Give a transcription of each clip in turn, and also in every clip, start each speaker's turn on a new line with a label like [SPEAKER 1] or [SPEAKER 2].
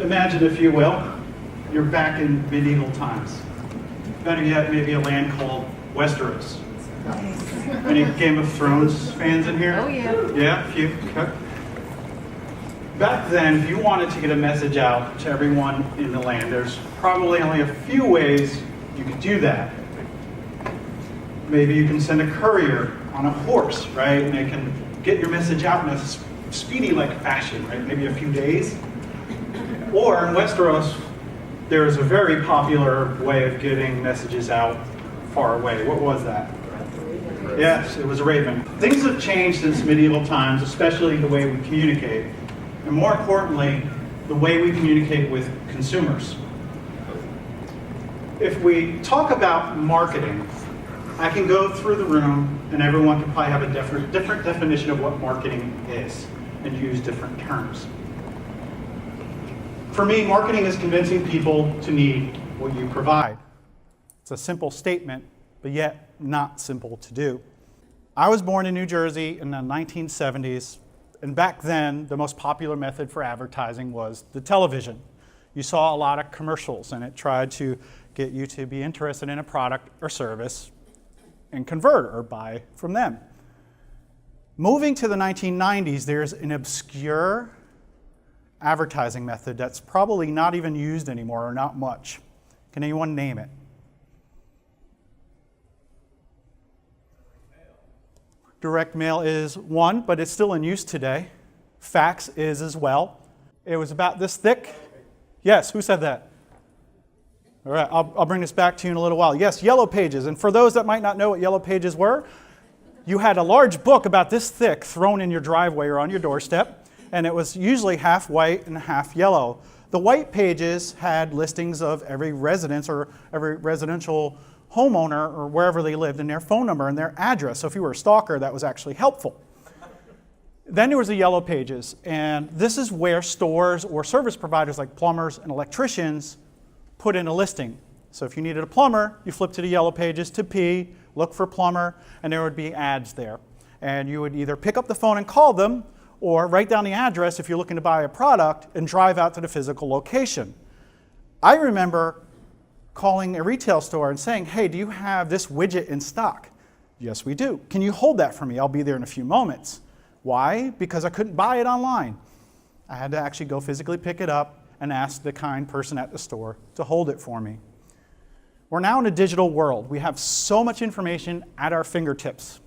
[SPEAKER 1] Imagine, if you will, you're back in medieval times. Better yet, maybe a land called Westeros. Any Game of Thrones fans in here?
[SPEAKER 2] Oh, yeah.
[SPEAKER 1] Yeah, a few. Okay. Back then, if you wanted to get a message out to everyone in the land, there's probably only a few ways you could do that. Maybe you can send a courier on a horse, right? And they can get your message out in a speedy-like fashion, right? Maybe a few days. Or in Westeros, there's a very popular way of getting messages out far away. What was that? Yes, it was a raven. Things have changed since medieval times, especially the way we communicate. And more importantly, the way we communicate with consumers. If we talk about marketing, I can go through the room and everyone can probably have a different definition of what marketing is and use different terms. For me, marketing is convincing people to need what you provide. It's a simple statement, but yet not simple to do. I was born in New Jersey in the 1970s, and back then, the most popular method for advertising was the television. You saw a lot of commercials, and it tried to get you to be interested in a product or service and convert or buy from them. Moving to the 1990s, there's an obscure advertising method that's probably not even used anymore, or not much. Can anyone name it? Direct mail is one, but it's still in use today. Fax is as well. It was about this thick. Yes, who said that? All right, I'll bring this back to you in a little while. Yes, Yellow Pages. And for those that might not know what Yellow Pages were, you had a large book about this thick thrown in your driveway or on your doorstep, and it was usually half white and half yellow. The white pages had listings of every residence or every residential homeowner or wherever they lived, and their phone number and their address. So if you were a stalker, that was actually helpful. Then there was the Yellow Pages, and this is where stores or service providers like plumbers and electricians put in a listing. So if you needed a plumber, you flip to the Yellow Pages to P, look for plumber, and there would be ads there. And you would either pick up the phone and call them, or write down the address if you're looking to buy a product and drive out to the physical location. I remember calling a retail store and saying, hey, do you have this widget in stock? Yes, we do. Can you hold that for me? I'll be there in a few moments. Why? Because I couldn't buy it online. I had to actually go physically pick it up and ask the kind person at the store to hold it for me. We're now in a digital world. We have so much information at our fingertips.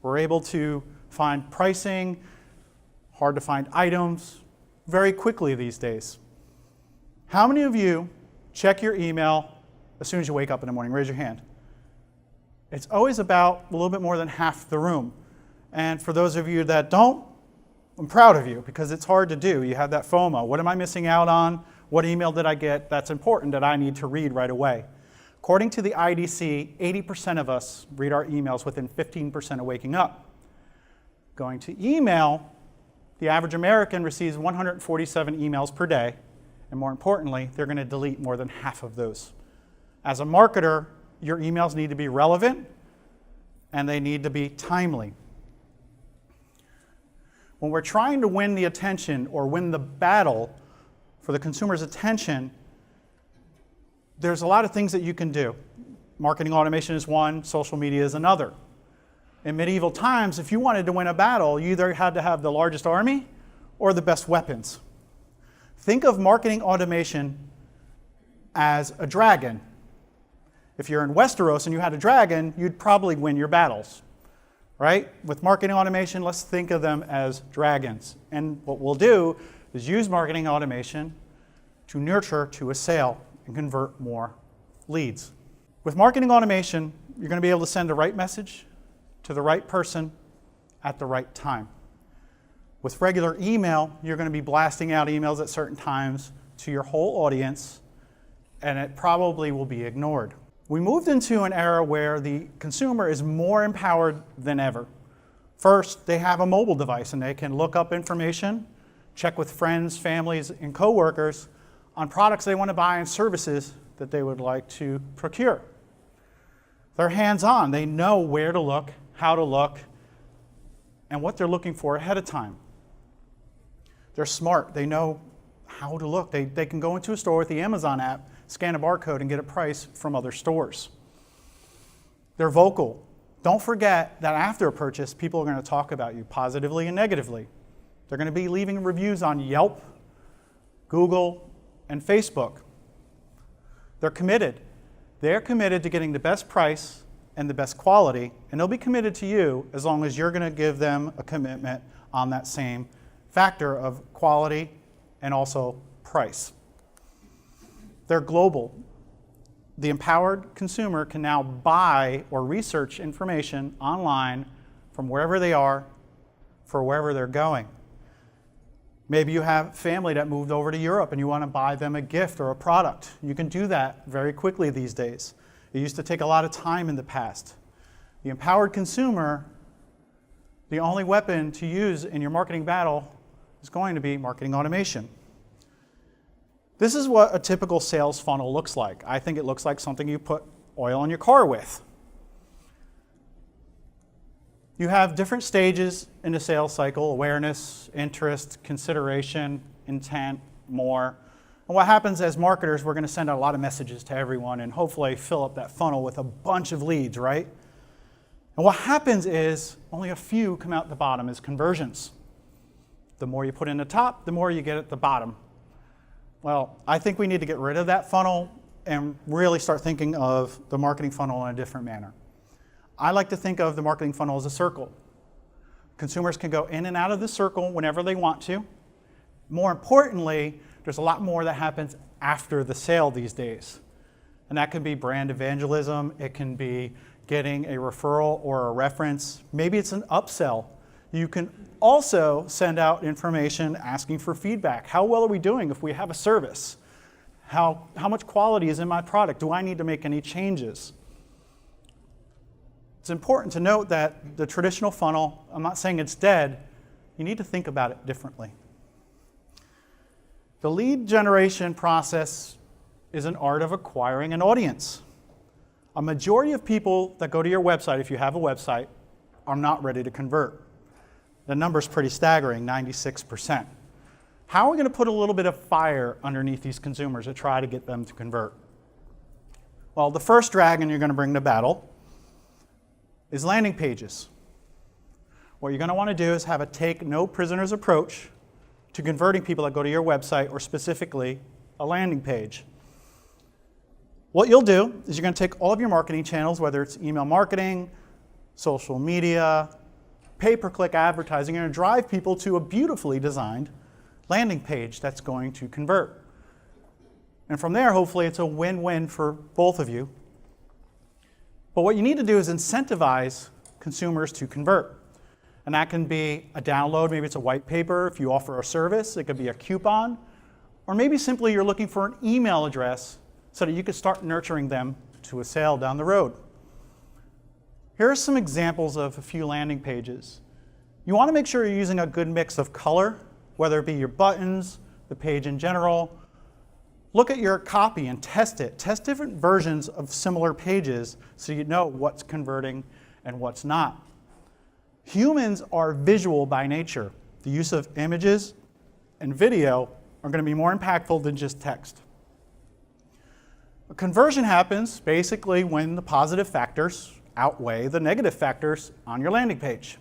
[SPEAKER 1] We're able to find pricing, hard to find items very quickly these days. How many of you check your email as soon as you wake up in the morning? Raise your hand. It's always about a little bit more than half the room. And for those of you that don't, I'm proud of you, because it's hard to do. You have that FOMO. What am I missing out on? What email did I get that's important that I need to read right away? According to the IDC, 80% of us read our emails within 15% of waking up. Going to email, the average American receives 147 emails per day, and more importantly, they're going to delete more than half of those. As a marketer, your emails need to be relevant, and they need to be timely. When we're trying to win the attention or win the battle for the consumer's attention, there's a lot of things that you can do. Marketing automation is one, social media is another. In medieval times, if you wanted to win a battle, you either had to have the largest army or the best weapons. Think of marketing automation as a dragon. If you're in Westeros and you had a dragon, you'd probably win your battles. Right? With marketing automation, let's think of them as dragons. And what we'll do is use marketing automation to nurture to a sale and convert more leads. With marketing automation, you're going to be able to send the right message to the right person at the right time. With regular email, you're going to be blasting out emails at certain times to your whole audience, and it probably will be ignored. We moved into an era where the consumer is more empowered than ever. First, they have a mobile device and they can look up information, check with friends, families, and coworkers on products they want to buy and services that they would like to procure. They're hands-on. They know where to look, how to look, and what they're looking for ahead of time. They're smart. They know how to look. They can go into a store with the Amazon app, scan a barcode, and get a price from other stores. They're vocal. Don't forget that after a purchase, people are going to talk about you positively and negatively. They're going to be leaving reviews on Yelp, Google, and Facebook. They're committed. They're committed to getting the best price and the best quality, and they'll be committed to you as long as you're going to give them a commitment on that same factor of quality and also price. They're global. The empowered consumer can now buy or research information online from wherever they are for wherever they're going. Maybe you have family that moved over to Europe and you want to buy them a gift or a product. You can do that very quickly these days. It used to take a lot of time in the past. The empowered consumer, the only weapon to use in your marketing battle is going to be marketing automation. This is what a typical sales funnel looks like. I think it looks like something you put oil in your car with. You have different stages in the sales cycle: awareness, interest, consideration, intent, more. And what happens as marketers, we're going to send out a lot of messages to everyone and hopefully fill up that funnel with a bunch of leads, right? And what happens is only a few come out the bottom as conversions. The more you put in the top, the more you get at the bottom. Well, I think we need to get rid of that funnel and really start thinking of the marketing funnel in a different manner. I like to think of the marketing funnel as a circle. Consumers can go in and out of the circle whenever they want to. More importantly, there's a lot more that happens after the sale these days. And that can be brand evangelism. It can be getting a referral or a reference. Maybe it's an upsell. You can also send out information asking for feedback. How well are we doing if we have a service? How much quality is in my product? Do I need to make any changes? It's important to note that the traditional funnel, I'm not saying it's dead, you need to think about it differently. The lead generation process is an art of acquiring an audience. A majority of people that go to your website, if you have a website, are not ready to convert. The number's pretty staggering, 96%. How are we going to put a little bit of fire underneath these consumers to try to get them to convert? Well, the first dragon you're going to bring to battle is landing pages. What you're going to want to do is have a take no prisoners approach to converting people that go to your website, or specifically a landing page. What you'll do is you're going to take all of your marketing channels, whether it's email marketing, social media, pay-per-click advertising, and drive people to a beautifully designed landing page that's going to convert. And from there, hopefully, it's a win-win for both of you. But what you need to do is incentivize consumers to convert. And that can be a download, maybe it's a white paper. If you offer a service, it could be a coupon. Or maybe simply you're looking for an email address so that you can start nurturing them to a sale down the road. Here are some examples of a few landing pages. You want to make sure you're using a good mix of color, whether it be your buttons, the page in general. Look at your copy and test it. Test different versions of similar pages so you know what's converting and what's not. Humans are visual by nature. The use of images and video are going to be more impactful than just text. A conversion happens basically when the positive factors outweigh the negative factors on your landing page.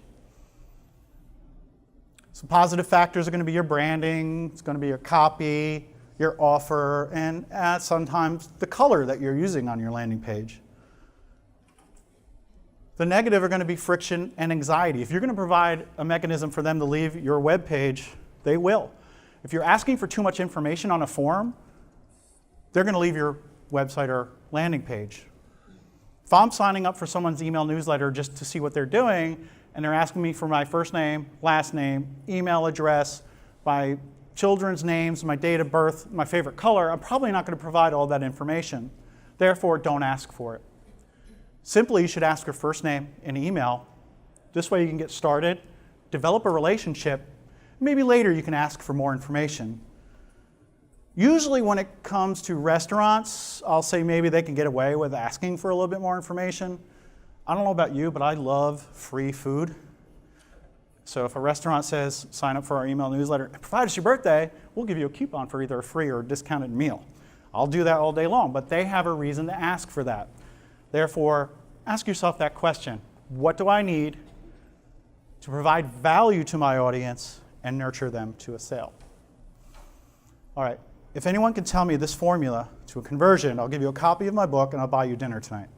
[SPEAKER 1] Some positive factors are going to be your branding, it's going to be your copy, your offer, and sometimes the color that you're using on your landing page. The negative are going to be friction and anxiety. If you're going to provide a mechanism for them to leave your web page, they will. If you're asking for too much information on a form, they're going to leave your website or landing page. If I'm signing up for someone's email newsletter just to see what they're doing, and they're asking me for my first name, last name, email address, my children's names, my date of birth, my favorite color, I'm probably not going to provide all that information. Therefore, don't ask for it. Simply, you should ask your first name and email. This way you can get started, develop a relationship. Maybe later you can ask for more information. Usually when it comes to restaurants, I'll say maybe they can get away with asking for a little bit more information. I don't know about you, but I love free food. So if a restaurant says, sign up for our email newsletter, provide us your birthday, we'll give you a coupon for either a free or a discounted meal. I'll do that all day long, but they have a reason to ask for that. Therefore, ask yourself that question. What do I need to provide value to my audience and nurture them to a sale? All right, if anyone can tell me this formula to a conversion, I'll give you a copy of my book and I'll buy you dinner tonight.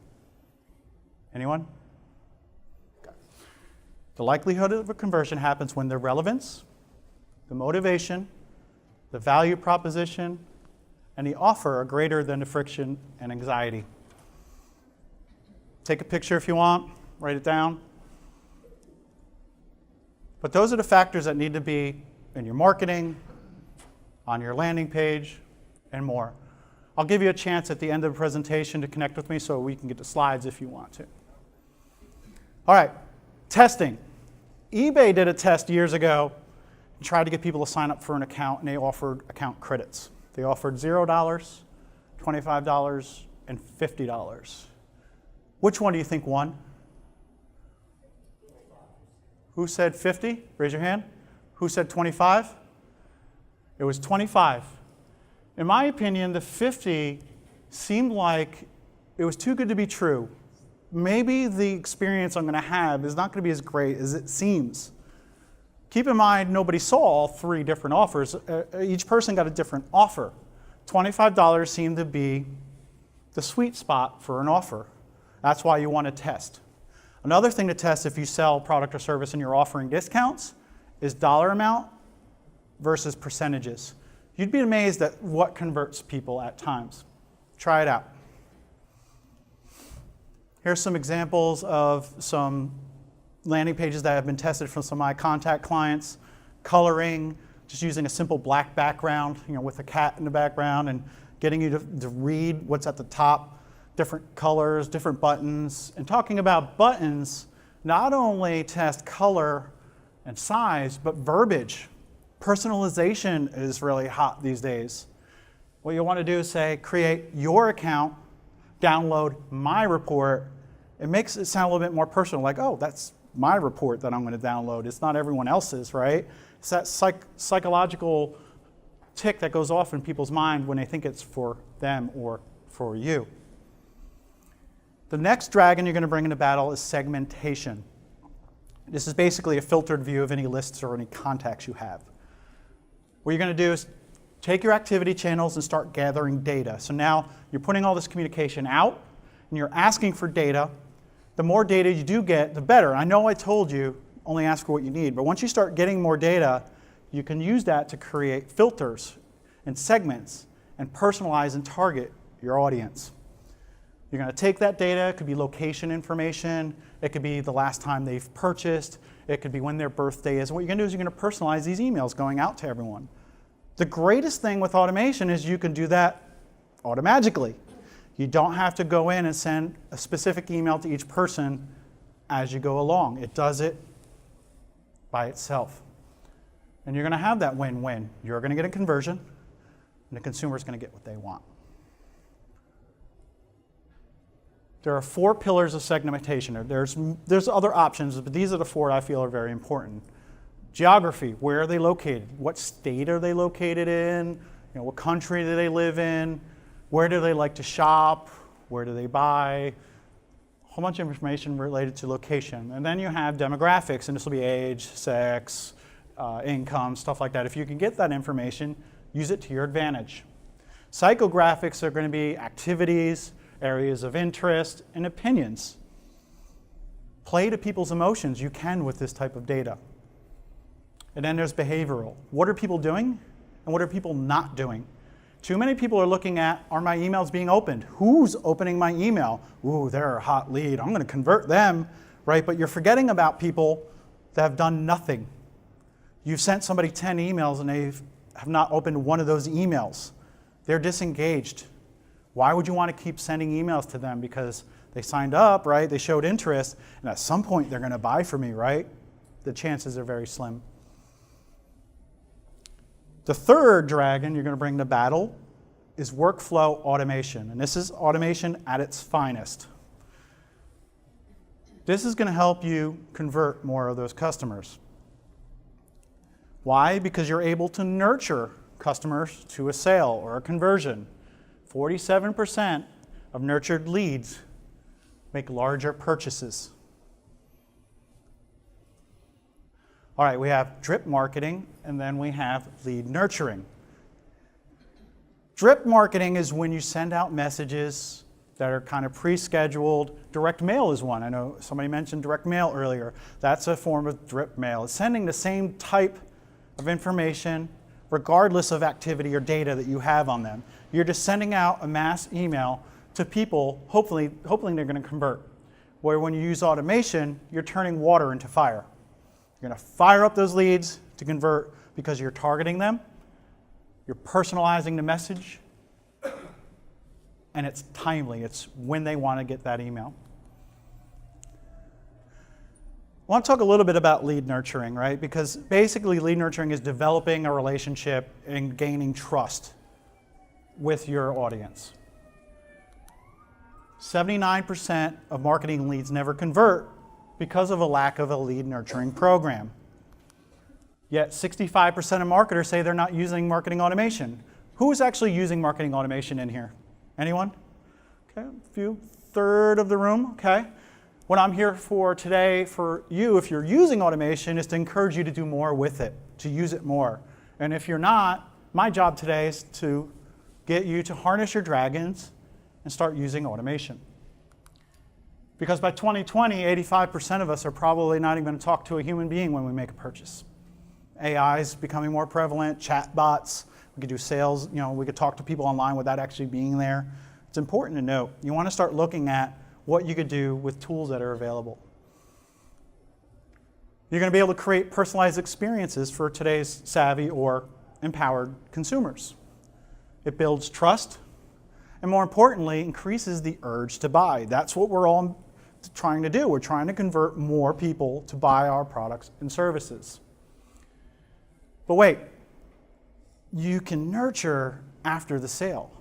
[SPEAKER 1] Anyone? Okay. The likelihood of a conversion happens when the relevance, the motivation, the value proposition, and the offer are greater than the friction and anxiety. Take a picture if you want, write it down. But those are the factors that need to be in your marketing, on your landing page, and more. I'll give you a chance at the end of the presentation to connect with me so we can get the slides if you want to. All right, testing. eBay did a test years ago and tried to get people to sign up for an account, and they offered account credits. They offered $0, $25, and $50. Which one do you think won? Who said 50? Raise your hand. Who said 25? It was 25. In my opinion, the 50 seemed like it was too good to be true. Maybe the experience I'm going to have is not going to be as great as it seems. Keep in mind, nobody saw all three different offers. Each person got a different offer. $25 seemed to be the sweet spot for an offer. That's why you want to test. Another thing to test if you sell product or service and you're offering discounts is dollar amount versus percentages. You'd be amazed at what converts people at times. Try it out. Here's some examples of some landing pages that have been tested from some of my contact clients. Coloring, just using a simple black background, with a cat in the background and getting you to read what's at the top, different colors, different buttons. And talking about buttons, not only test color and size, but verbiage. Personalization is really hot these days. What you want to do is say, create your account, download my report. It makes it sound a little bit more personal, like, oh, that's my report that I'm going to download. It's not everyone else's, right? It's that psychological tick that goes off in people's mind when they think it's for them or for you. The next dragon you're going to bring into battle is segmentation. This is basically a filtered view of any lists or any contacts you have. What you're going to do is take your activity channels and start gathering data. So now you're putting all this communication out and you're asking for data. The more data you do get, the better. I know I told you only ask for what you need, but once you start getting more data, you can use that to create filters and segments and personalize and target your audience. You're going to take that data. It could be location information. It could be the last time they've purchased. It could be when their birthday is. What you're going to do is you're going to personalize these emails going out to everyone. The greatest thing with automation is you can do that automatically. You don't have to go in and send a specific email to each person as you go along. It does it by itself. And you're going to have that win-win. You're going to get a conversion, and the consumer is going to get what they want. There are 4 pillars of segmentation. There's other options, but these are the 4 I feel are very important. Geography, where are they located? What state are they located in? What country do they live in? Where do they like to shop? Where do they buy? A whole bunch of information related to location. And then you have demographics, and this will be age, sex, income, stuff like that. If you can get that information, use it to your advantage. Psychographics are going to be activities, areas of interest, and opinions. Play to people's emotions. You can with this type of data. And then there's behavioral. What are people doing and what are people not doing? Too many people are looking at, are my emails being opened? Who's opening my email? Ooh, they're a hot lead. I'm going to convert them, right? But you're forgetting about people that have done nothing. You've sent somebody 10 emails and they have not opened one of those emails. They're disengaged. Why would you want to keep sending emails to them? Because they signed up, right? They showed interest, and at some point they're going to buy from me, right? The chances are very slim. The third dragon you're going to bring to battle is workflow automation, and this is automation at its finest. This is going to help you convert more of those customers. Why? Because you're able to nurture customers to a sale or a conversion. 47% of nurtured leads make larger purchases. All right, we have drip marketing, and then we have lead nurturing. Drip marketing is when you send out messages that are kind of pre-scheduled. Direct mail is one. I know somebody mentioned direct mail earlier. That's a form of drip mail. It's sending the same type of information regardless of activity or data that you have on them. You're just sending out a mass email to people, hopefully they're going to convert. Where when you use automation, you're turning water into fire. You're going to fire up those leads to convert because you're targeting them, you're personalizing the message, and it's timely. It's when they want to get that email. I want to talk a little bit about lead nurturing, right? Because basically lead nurturing is developing a relationship and gaining trust with your audience. 79% of marketing leads never convert because of a lack of a lead nurturing program. Yet 65% of marketers say they're not using marketing automation. Who is actually using marketing automation in here? Anyone? Okay, a few, third of the room, okay. What I'm here for today for you, if you're using automation, is to encourage you to do more with it, to use it more. And if you're not, my job today is to get you to harness your dragons and start using automation. Because by 2020, 85% of us are probably not even going to talk to a human being when we make a purchase. AI is becoming more prevalent, chat bots, we could do sales, we could talk to people online without actually being there. It's important to note, you want to start looking at what you could do with tools that are available. You're going to be able to create personalized experiences for today's savvy or empowered consumers. It builds trust, and more importantly, increases the urge to buy. That's what we're all trying to do. We're trying to convert more people to buy our products and services. But wait, you can nurture after the sale.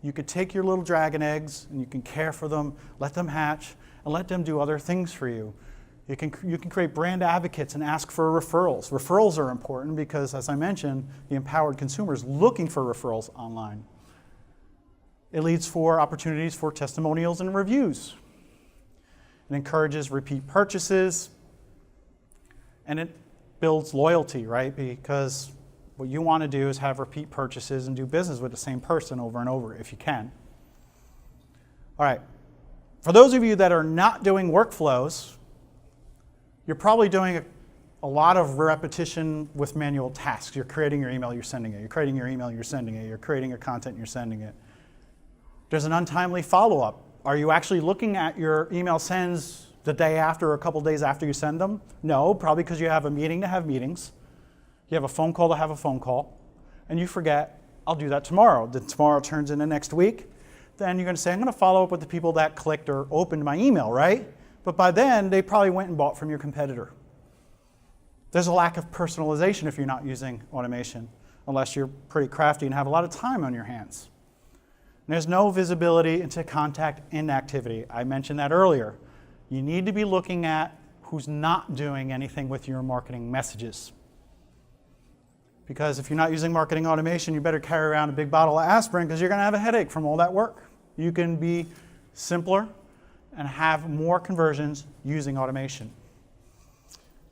[SPEAKER 1] You could take your little dragon eggs and you can care for them, let them hatch, and let them do other things for you. You can create brand advocates and ask for referrals. Referrals are important because, as I mentioned, the empowered consumer is looking for referrals online. It leads for opportunities for testimonials and reviews. It encourages repeat purchases, and it builds loyalty, right? Because what you want to do is have repeat purchases and do business with the same person over and over if you can. All right. For those of you that are not doing workflows, you're probably doing a lot of repetition with manual tasks. You're creating your email, you're sending it. You're creating your email, you're sending it. You're creating your content, you're sending it. There's an untimely follow-up. Are you actually looking at your email sends the day after or a couple days after you send them? No, probably because you have a meeting to have meetings. You have a phone call to have a phone call. And you forget, I'll do that tomorrow. Then tomorrow turns into next week. Then you're going to say, I'm going to follow up with the people that clicked or opened my email, right? But by then, they probably went and bought from your competitor. There's a lack of personalization if you're not using automation, unless you're pretty crafty and have a lot of time on your hands. And there's no visibility into contact inactivity. I mentioned that earlier. You need to be looking at who's not doing anything with your marketing messages. Because if you're not using marketing automation, you better carry around a big bottle of aspirin because you're going to have a headache from all that work. You can be simpler and have more conversions using automation.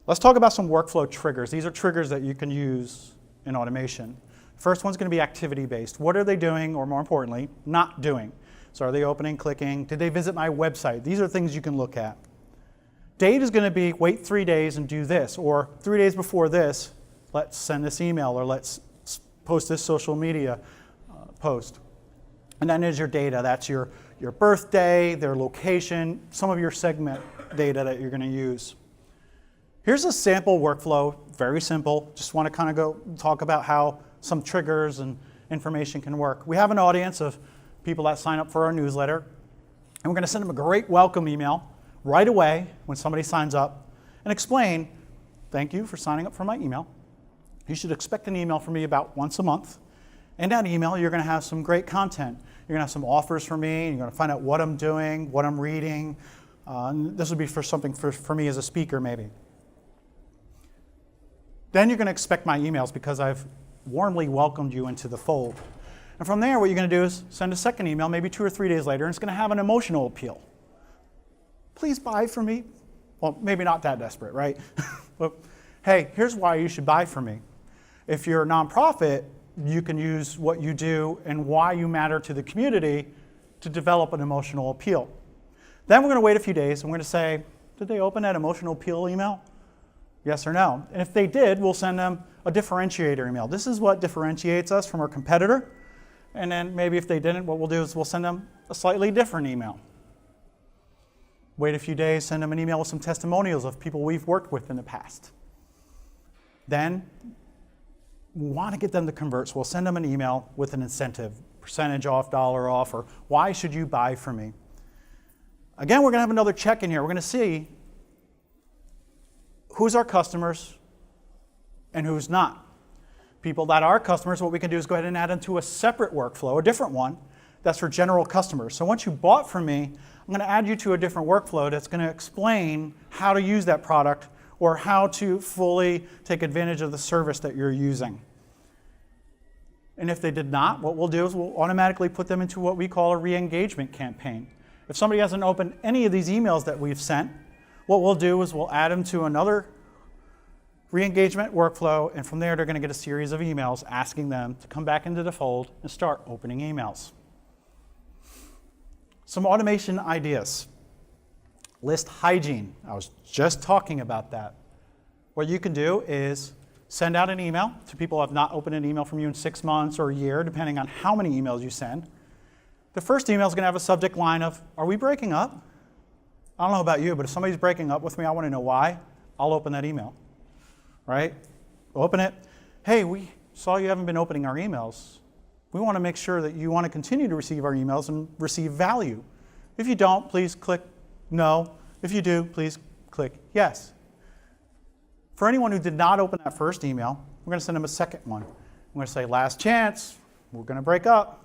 [SPEAKER 1] Let's talk about some workflow triggers. These are triggers that you can use in automation. First one's going to be activity-based. What are they doing, or more importantly, not doing? So are they opening, clicking? Did they visit my website? These are things you can look at. Date is going to be wait 3 days and do this, or 3 days before this, let's send this email, or let's post this social media post. And then there's your data. That's your birthday, their location, some of your segment data that you're going to use. Here's a sample workflow, very simple. Just want to kind of go talk about how some triggers and information can work. We have an audience of people that sign up for our newsletter, and we're going to send them a great welcome email right away when somebody signs up and explain, thank you for signing up for my email. You should expect an email from me about once a month. In that email, you're going to have some great content. You're going to have some offers for me. You're going to find out what I'm doing, what I'm reading. This would be for something for me as a speaker, maybe. Then you're going to expect my emails because I've warmly welcomed you into the fold. And from there, what you're going to do is send a second email, maybe 2 or 3 days later, and it's going to have an emotional appeal. Please buy from me. Well, maybe not that desperate, right? But hey, here's why you should buy from me. If you're a nonprofit, you can use what you do and why you matter to the community to develop an emotional appeal. Then we're going to wait a few days and we're going to say, did they open that emotional appeal email? Yes or no? And if they did, we'll send them a differentiator email. This is what differentiates us from our competitor. And then maybe if they didn't, what we'll do is we'll send them a slightly different email. Wait a few days, send them an email with some testimonials of people we've worked with in the past. Then we want to get them to convert, so we'll send them an email with an incentive, percentage off, dollar off, or why should you buy from me? Again, we're going to have another check in here. We're going to see who's our customers and who's not. People that are customers, what we can do is go ahead and add them to a separate workflow, a different one, that's for general customers. So once you bought from me, I'm going to add you to a different workflow that's going to explain how to use that product or how to fully take advantage of the service that you're using. And if they did not, what we'll do is we'll automatically put them into what we call a re-engagement campaign. If somebody hasn't opened any of these emails that we've sent, what we'll do is we'll add them to another re-engagement workflow, and from there they're going to get a series of emails asking them to come back into the fold and start opening emails. Some automation ideas. List hygiene. I was just talking about that. What you can do is send out an email to people who have not opened an email from you in 6 months or a year, depending on how many emails you send. The first email is going to have a subject line of, are we breaking up? I don't know about you, but if somebody's breaking up with me, I want to know why. I'll open that email, right? Open it. Hey, we saw you haven't been opening our emails. We want to make sure that you want to continue to receive our emails and receive value. If you don't, please click no. If you do, please click yes. For anyone who did not open that first email, we're going to send them a second one. We're going to say, last chance, we're going to break up.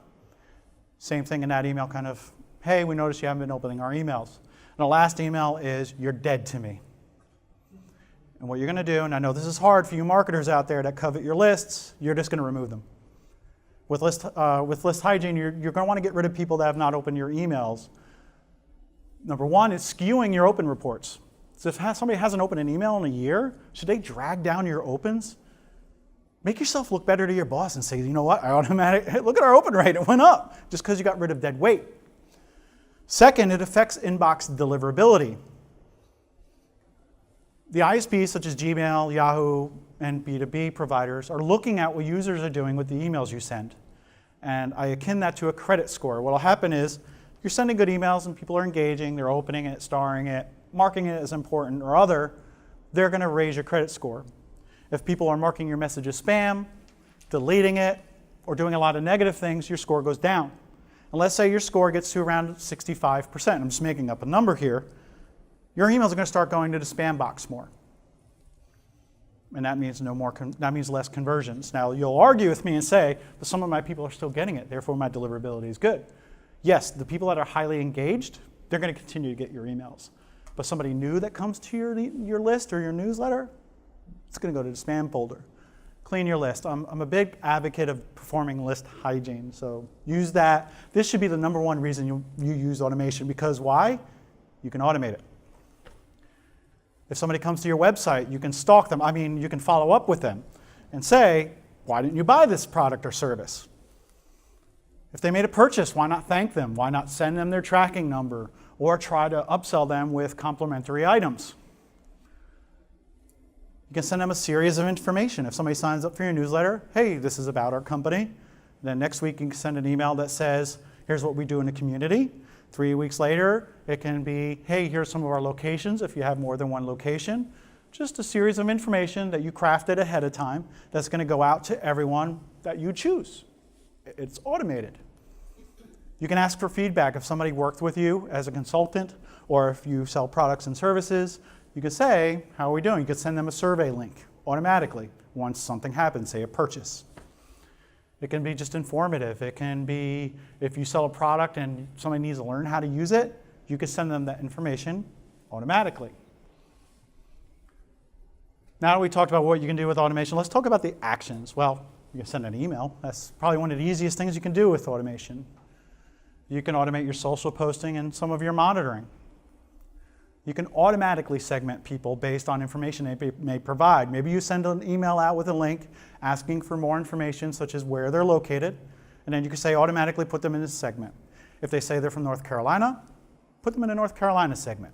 [SPEAKER 1] Same thing in that email, kind of, hey, we noticed you haven't been opening our emails. And the last email is, you're dead to me. And what you're going to do, and I know this is hard for you marketers out there that covet your lists, you're just going to remove them. With list hygiene, you're going to want to get rid of people that have not opened your emails. Number one is skewing your open reports. So if somebody hasn't opened an email in a year, should they drag down your opens? Make yourself look better to your boss and say, you know what, hey, look at our open rate, it went up, just because you got rid of dead weight. Second, it affects inbox deliverability. The ISPs such as Gmail, Yahoo, and B2B providers are looking at what users are doing with the emails you send. And I akin that to a credit score. What will happen is you're sending good emails and people are engaging, they're opening it, starring it, marking it as important or other, they're going to raise your credit score. If people are marking your message as spam, deleting it, or doing a lot of negative things, your score goes down. And let's say your score gets to around 65%. I'm just making up a number here. Your emails are going to start going to the spam box more. And that means that means less conversions. Now, you'll argue with me and say, but some of my people are still getting it, therefore my deliverability is good. Yes, the people that are highly engaged, they're going to continue to get your emails. But somebody new that comes to your list or your newsletter, it's going to go to the spam folder. Clean your list. I'm a big advocate of performing list hygiene, so use that. This should be the number one reason you use automation, because why? You can automate it. If somebody comes to your website, you can stalk them. You can follow up with them and say, why didn't you buy this product or service? If they made a purchase, why not thank them? Why not send them their tracking number or try to upsell them with complimentary items? You can send them a series of information. If somebody signs up for your newsletter, hey, this is about our company. Then next week you can send an email that says, here's what we do in the community. 3 weeks later, it can be, hey, here's some of our locations if you have more than one location. Just a series of information that you crafted ahead of time that's going to go out to everyone that you choose. It's automated. You can ask for feedback if somebody worked with you as a consultant or if you sell products and services. You can say, how are we doing? You can send them a survey link automatically once something happens, say a purchase. It can be just informative. It can be if you sell a product and somebody needs to learn how to use it, you can send them that information automatically. Now that we talked about what you can do with automation, let's talk about the actions. Well, you can send an email. That's probably one of the easiest things you can do with automation. You can automate your social posting and some of your monitoring. You can automatically segment people based on information they may provide. Maybe you send an email out with a link asking for more information, such as where they're located, and then you can say automatically put them in this segment. If they say they're from North Carolina, put them in a North Carolina segment.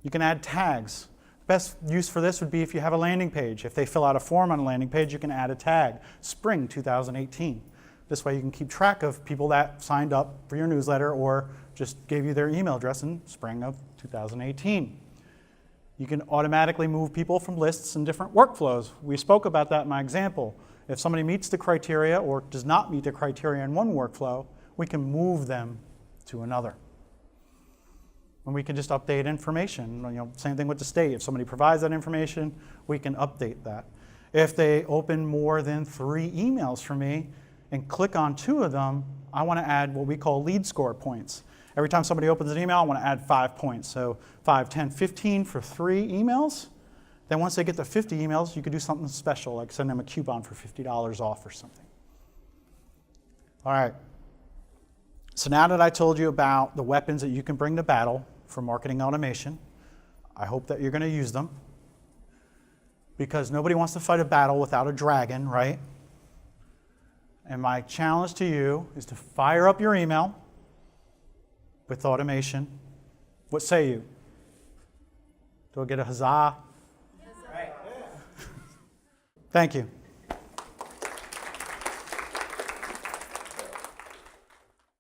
[SPEAKER 1] You can add tags. Best use for this would be if you have a landing page. If they fill out a form on a landing page, you can add a tag, Spring 2018. This way you can keep track of people that signed up for your newsletter or just gave you their email address in spring of 2018. You can automatically move people from lists and different workflows. We spoke about that in my example. If somebody meets the criteria or does not meet the criteria in one workflow, we can move them to another. And we can just update information. Same thing with the state. If somebody provides that information, we can update that. If they open more than 3 emails from me and click on 2 of them, I want to add what we call lead score points. Every time somebody opens an email, I want to add 5 points. So 5, 10, 15 for 3 emails. Then once they get to 50 emails, you could do something special, like send them a coupon for $50 off or something. All right. So now that I told you about the weapons that you can bring to battle for marketing automation, I hope that you're going to use them, because nobody wants to fight a battle without a dragon, right? And my challenge to you is to fire up your email with automation. What say you? Do I get a huzzah? Right. Thank you.